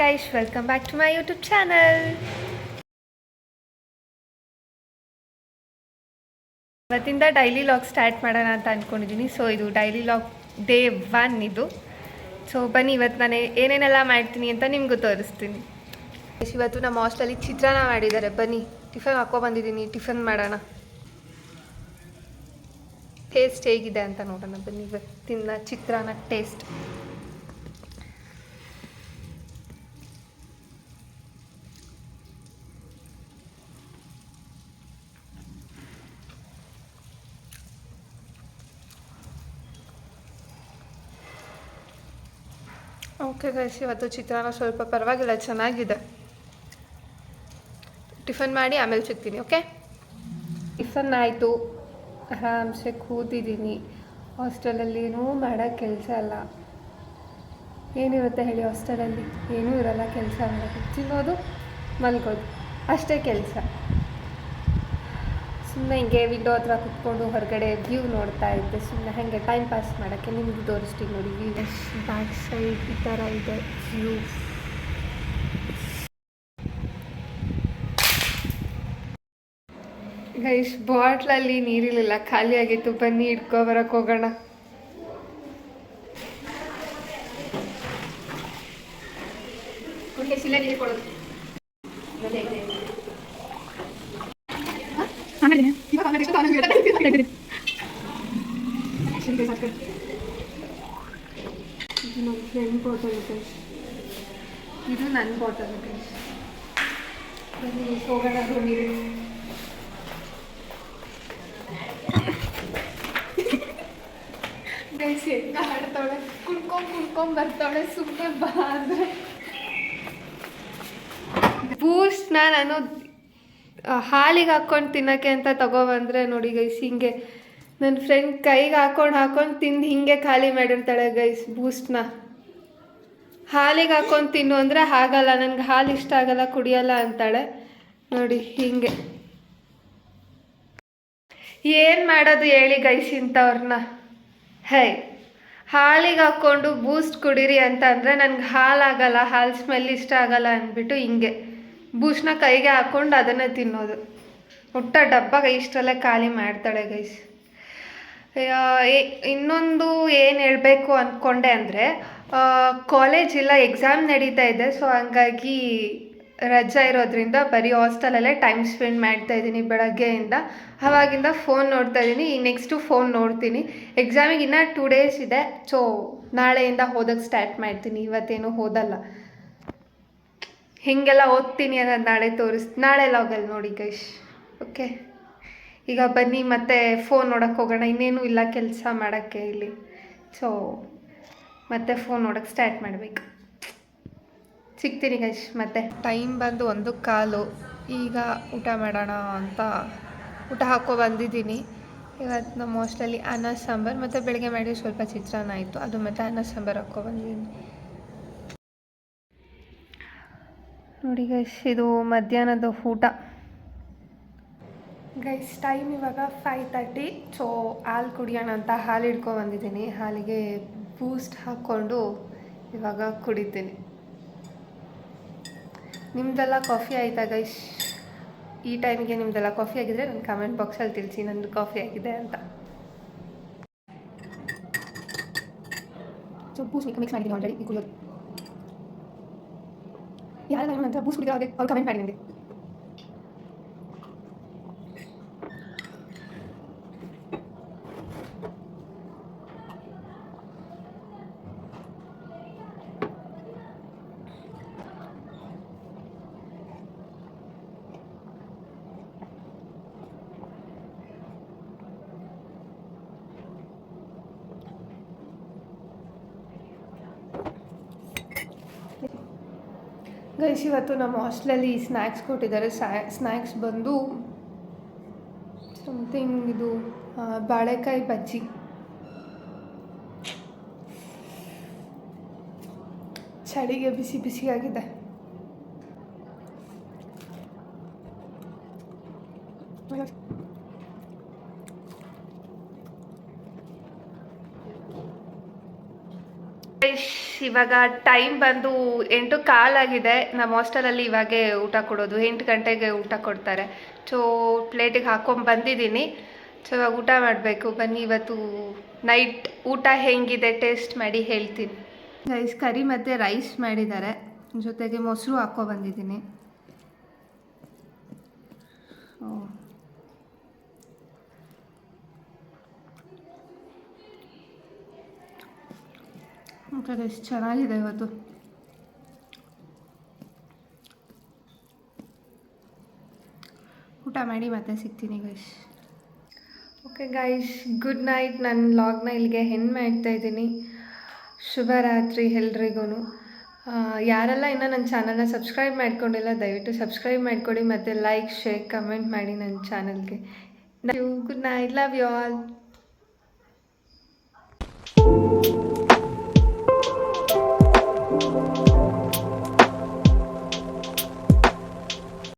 guys, welcome back to my YouTube channel. ಇವತ್ತಿಂದ daily log start ಮಾಡೋಣ ಅಂತ ಅಂದ್ಕೊಂಡಿದ್ದೀನಿ. ಸೊ ಇದು ಡೈಲಿ ಲಾಗ್ ಡೇ 1 ಇದು. ಸೊ ಬನ್ನಿ ಇವತ್ತು ನಾನು ಏನೇನೆಲ್ಲ ಮಾಡ್ತೀನಿ ಅಂತ ನಿಮಗೂ ತೋರಿಸ್ತೀನಿ. ಇವತ್ತು ನಮ್ಮ ಹಾಸ್ಟೆಲಲ್ಲಿ ಚಿತ್ರಾನ್ನ ಮಾಡಿದ್ದಾರೆ. ಬನ್ನಿ ಟಿಫನ್ ಹಾಕ್ಕೊಬಂದಿದ್ದೀನಿ, ಟಿಫನ್ ಮಾಡೋಣ. ಟೇಸ್ಟ್ ಹೇಗಿದೆ ಅಂತ ನೋಡೋಣ ಬನ್ನಿ ಇವತ್ತಿನ ಚಿತ್ರಾನ್ನ ಟೇಸ್ಟ್. ಓಕೆ ಗೈಸ್, ಇವತ್ತು ಚಿತ್ರಾನ್ನ ಸ್ವಲ್ಪ ಪರವಾಗಿಲ್ಲ, ಚೆನ್ನಾಗಿದೆ. ಟಿಫನ್ ಮಾಡಿ ಆಮೇಲೆ ಸಿಗ್ತೀನಿ. ಓಕೆ, ಟಿಫನ್ ಆಯಿತು, ಆರಾಮ್ಸೆ ಕೂತಿದ್ದೀನಿ. ಹಾಸ್ಟೆಲಲ್ಲಿ ಏನೂ ಮಾಡೋಕ್ಕೆ ಕೆಲಸ ಇಲ್ಲ. ಏನಿರುತ್ತೆ ಹೇಳಿ ಹಾಸ್ಟೆಲಲ್ಲಿ? ಏನೂ ಇರಲ್ಲ ಕೆಲಸ ಮಾಡೋಕ್ಕೆ. ತಿನ್ನೋದು ಮಲ್ಗೋದು ಅಷ್ಟೇ ಕೆಲಸ. ಸುಮ್ಮನೆ ಹಿಂಗೆ ವಿಂಡೋ ಹತ್ರ ಕುತ್ಕೊಂಡು ಹೊರಗಡೆ ವ್ಯೂ ನೋಡ್ತಾ ಇದ್ದೆ, ಸುಮ್ಮನೆ ಹಾಗೆ ಟೈಮ್ ಪಾಸ್ ಮಾಡೋಕ್ಕೆ. ನಿಮಗೂ ತೋರಿಸ್ತೀನಿ ನೋಡಿ, ವ್ಯೂ ಬ್ಯಾಕ್ ಸೈಡ್ ಈ ಥರ ಇದೆ ವ್ಯೂ. ಗೈಸ್, ಬಾಟ್ಲಲ್ಲಿ ನೀರಿರಲಿಲ್ಲ, ಖಾಲಿ ಆಗಿತ್ತು. ಬನ್ನಿ ಇಟ್ಕೊಬರಕ್ಕೆ ಹೋಗೋಣ. ಇದು ನನ್ನ ಫ್ರೆಂಡ್ ಬಾಟಲ್ ಗೈಸ್, ಇದು ನನ್ನ ಬಾಟಲ್ ಗೈಸ್. ಬನ್ನಿ ಹೋಗೋಣ ನೀರು. ಗೈಸ್ ಹೆಂಗ ಆಡ್ತಾವಳೆ, ಕುಣ್ಕೊಂಡ್ ಬರ್ತಾವಳೆ. ಸುಮ್ಮನೆ ಬಾ ಅಂದರೆ ಬೂಸ್ಟ್ನ ನಾನು ಹಾಲಿಗೆ ಹಾಕ್ಕೊಂಡು ತಿನ್ನೋಕ್ಕೆ ಅಂತ ತಗೊಬಂದರೆ ನೋಡಿ ಗೈಸ್, ಹಿಂಗೆ ನನ್ನ ಫ್ರೆಂಡ್ ಕೈಗೆ ಹಾಕ್ಕೊಂಡು ತಿಂದು ಹಿಂಗೆ ಖಾಲಿ ಮಾಡಿರ್ತಾಳೆ ಗೈಸ್. ಬೂಸ್ಟ್ನ ಹಾಲಿಗೆ ಹಾಕ್ಕೊಂಡು ತಿನ್ನು ಅಂದರೆ ಆಗಲ್ಲ, ನನಗೆ ಹಾಲು ಇಷ್ಟ ಆಗಲ್ಲ, ಕುಡಿಯಲ್ಲ ಅಂತಾಳೆ ನೋಡಿ. ಹಿಂಗೆ ಏನು ಮಾಡೋದು ಹೇಳಿ ಗೈಸ್ ಇಂಥವ್ರನ್ನ? ಹೇ, ಹಾಲಿಗೆ ಹಾಕ್ಕೊಂಡು ಬೂಸ್ಟ್ ಕುಡೀರಿ ಅಂತ ಅಂದರೆ ನನಗೆ ಹಾಲಾಗಲ್ಲ, ಹಾಲು ಸ್ಮೆಲ್ ಇಷ್ಟ ಆಗಲ್ಲ ಅಂದ್ಬಿಟ್ಟು ಹಿಂಗೆ ಬೂಸ್ಟ್ನ ಕೈಗೆ ಹಾಕ್ಕೊಂಡು ಅದನ್ನೇ ತಿನ್ನೋದು. ಒಟ್ಟ ಡಬ್ಬ ಇಷ್ಟರಲ್ಲೇ ಖಾಲಿ ಮಾಡ್ತಾಳೆ ಗೈಸ್. ಇನ್ನೊಂದು ಏನು ಹೇಳಬೇಕು ಅಂದ್ಕೊಂಡೆ ಅಂದರೆ, ಕಾಲೇಜ್ ಇಲ್ಲ, ಎಕ್ಸಾಮ್ ನಡೀತಾ ಇದೆ. ಸೊ ಹಂಗಾಗಿ ರಜಾ ಇರೋದ್ರಿಂದ ಬರೀ ಹಾಸ್ಟೆಲಲ್ಲೇ ಟೈಮ್ ಸ್ಪೆಂಡ್ ಮಾಡ್ತಾಯಿದ್ದೀನಿ ಬೆಳಗ್ಗೆಯಿಂದ. ಆವಾಗಿಂದ ಫೋನ್ ನೋಡ್ತಾಯಿದ್ದೀನಿ. ಈ ನೆಕ್ಸ್ಟು ಫೋನ್ ನೋಡ್ತೀನಿ. ಎಕ್ಸಾಮಿಗೆ ಇನ್ನೂ 2 days ಇದೆ. ಸೊ ನಾಳೆಯಿಂದ ಓದೋಕ್ಕೆ ಸ್ಟಾರ್ಟ್ ಮಾಡ್ತೀನಿ. ಇವತ್ತೇನು ಓದಲ್ಲ. ಹೀಗೆಲ್ಲ ಓದ್ತೀನಿ ಅನ್ನೋದು ನಾಳೆ ಲಾಗಲ್ಲಿ ನೋಡಿ ಗೈಸ್. ಓಕೆ, ಈಗ ಬನ್ನಿ ಮತ್ತೆ ಫೋನ್ ನೋಡೋಕ್ಕೆ ಹೋಗೋಣ. ಇನ್ನೇನು ಇಲ್ಲ ಕೆಲಸ ಮಾಡೋಕ್ಕೆ ಇಲ್ಲಿ. ಸೊ ಮತ್ತೆ ಫೋನ್ ನೋಡೋಕ್ಕೆ ಸ್ಟಾರ್ಟ್ ಮಾಡಬೇಕು. ಸಿಗ್ತೀನಿ ಗೈಸ್ ಮತ್ತೆ. ಟೈಮ್ ಬಂದು 1:15. ಈಗ ಊಟ ಮಾಡೋಣ ಅಂತ ಊಟ ಬಂದಿದ್ದೀನಿ. ಇವತ್ತು ನಮ್ಮ ಹಾಸ್ಟೆಲಲ್ಲಿ ಅನ್ನ ಸಾಂಬಾರು ಮತ್ತು ಬೆಳಗ್ಗೆ ಮಾಡಿ ಸ್ವಲ್ಪ ಚಿತ್ರಾನ್ನ ಆಯಿತು, ಅದು ಮತ್ತು ಅನ್ನ ಸಾಂಬಾರು ಬಂದಿದ್ದೀನಿ ನೋಡಿ ಗೈಸ್. ಇದು ಮಧ್ಯಾಹ್ನದ ಊಟ ಗೈಸ್. ಟೈಮ್ ಇವಾಗ 5:30. ಸೊ ಹಾಲು ಕುಡಿಯೋಣ ಅಂತ ಹಾಲು ಬಂದಿದ್ದೀನಿ. ಹಾಲಿಗೆ ಬೂಸ್ಟ್ ಹಾಕ್ಕೊಂಡು ಇವಾಗ ಕುಡಿತೀನಿ. ನಿಮ್ಮದೆಲ್ಲ ಕಾಫಿ ಆಯಿತಾ ಗೈಸ್? ಈ ಟೈಮಿಗೆ ನಿಮ್ಮದೆಲ್ಲ ಕಾಫಿ ಆಗಿದ್ರೆ ನನ್ನ ಕಮೆಂಟ್ ಬಾಕ್ಸಲ್ಲಿ ತಿಳಿಸಿ ನಂದು ಕಾಫಿ ಆಗಿದೆ ಅಂತ. ಸೊ ಬೂಸ್ಟ್ ಮಿಕ್ಸ್ ಮಾಡಿದ್ದೀನಿ ಆಲ್ರೆಡಿ. ಈ ಕುಡಿಯೋದು ಯಾರೆಲ್ಲ ನಂತರ ಬೂಸ್ಟ್ ಕುಡಿದೋ ಹಾಗೆ ಅವ್ರು ಕಮೆಂಟ್ ಮಾಡಿ ನನಗೆ. ಗೈಸ್, ಇವತ್ತು ನಮ್ಮ ಹಾಸ್ಟೆಲಲ್ಲಿ ಸ್ನ್ಯಾಕ್ಸ್ ಕೊಟ್ಟಿದ್ದಾರೆ. ಸ್ನ್ಯಾಕ್ಸ್ ಬಂದು ಸಮಥಿಂಗ್ ಇದು ಬಾಳೆಕಾಯಿ ಬಜ್ಜಿ. ಚಳಿಗೆ ಬಿಸಿ ಬಿಸಿಯಾಗಿದೆ. ಇವಾಗ ಟೈಮ್ ಬಂದು 8:15 ಆಗಿದೆ. ನಮ್ಮ ಹಾಸ್ಟೆಲಲ್ಲಿ ಇವಾಗೇ ಊಟ ಕೊಡೋದು, 8 ಗಂಟೆಗೆ ಊಟ ಕೊಡ್ತಾರೆ. ಸೊ ಪ್ಲೇಟಿಗೆ ಹಾಕೊಂಡು ಬಂದಿದ್ದೀನಿ. ಸೊ ಇವಾಗ ಊಟ ಮಾಡಬೇಕು. ಬನ್ನಿ ಇವತ್ತು ನೈಟ್ ಊಟ ಹೆಂಗಿದೆ ಟೇಸ್ಟ್ ಮಾಡಿ ಹೇಳ್ತೀನಿ. ರೈಸ್ ಕರಿ ಮತ್ತು ರೈಸ್ ಮಾಡಿದ್ದಾರೆ, ಜೊತೆಗೆ ಮೊಸರು ಹಾಕೋ ಬಂದಿದ್ದೀನಿ. ಓಕೆ, ಎಷ್ಟು ಚೆನ್ನಾಗಿದೆ ಇವತ್ತು. ಊಟ ಮಾಡಿ ಮತ್ತೆ ಸಿಗ್ತೀನಿ guys. Okay guys, good night. ನನ್ನ ಲಾಗ್ನ ಇಲ್ಲಿಗೆ ಹೆಣ್ಣು ಮಾಡ್ತಾಯಿದ್ದೀನಿ. ಶುಭರಾತ್ರಿ ಎಲ್ರಿಗೂ. ಯಾರೆಲ್ಲ ಇನ್ನೂ ನನ್ನ ಚಾನಲ್ನ ಸಬ್ಸ್ಕ್ರೈಬ್ ಮಾಡ್ಕೊಂಡಿಲ್ಲ ದಯವಿಟ್ಟು ಸಬ್ಸ್ಕ್ರೈಬ್ ಮಾಡಿಕೊಡಿ ಮತ್ತು ಲೈಕ್ ಶೇರ್ ಕಮೆಂಟ್ ಮಾಡಿ ನನ್ನ ಚಾನಲ್ಗೆ. Good night, love you all.